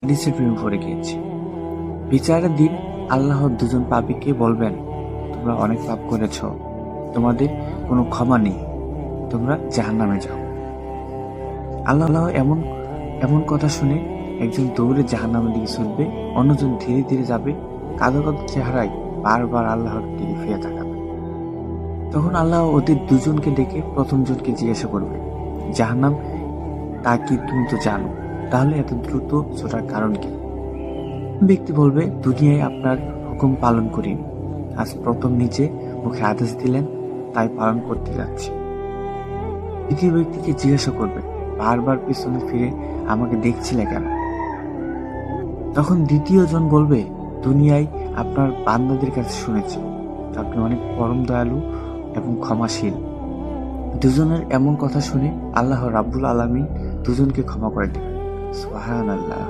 হাদিসের প্রেমে পড়ে গিয়েছে। বিচারের দিন আল্লাহ দুজন পাপীকে বলবেন, তোমরা অনেক পাপ করেছ, তোমাদের কোনো ক্ষমা নেই, তোমরা জাহান্নামে যাও। আল্লাহ এমন এমন কথা শুনে একজন দৌড়ে জাহান্নামের দিকে ছুটবে, অন্যজন ধীরে ধীরে যাবে, কাঁদো কাঁদো চেহারায় বারবার আল্লাহর দিকে ফিরে তাকাবে। তখন আল্লাহ ওদের দুজনকে ডেকে প্রথম জনকে জিজ্ঞাসা করবে, জাহান্নাম তা কি তুমি তো জানো, তাহলে এত দ্রুত ছোটার কারণ কি? ব্যক্তি বলবে, দুনিয়ায় আপনার হুকুম পালন করিনি, আজ প্রথম নিজে মুখে আদেশ দিলেন, তাই পালন করতে যাচ্ছি। দ্বিতীয় ব্যক্তিকে জিজ্ঞাসা করবে, বারবার পিছনে ফিরে আমাকে দেখছিলে কেন? তখন দ্বিতীয় জন বলবে, দুনিয়ায় আপনার বান্দাদের কাছে শুনেছি আপনি অনেক পরম দয়ালু এবং ক্ষমাশীল। দুজনের এমন কথা শুনে আল্লাহ রাব্বুল আলামিন দুজনকে ক্ষমা করে দেবেন। সুবহানাল্লাহ।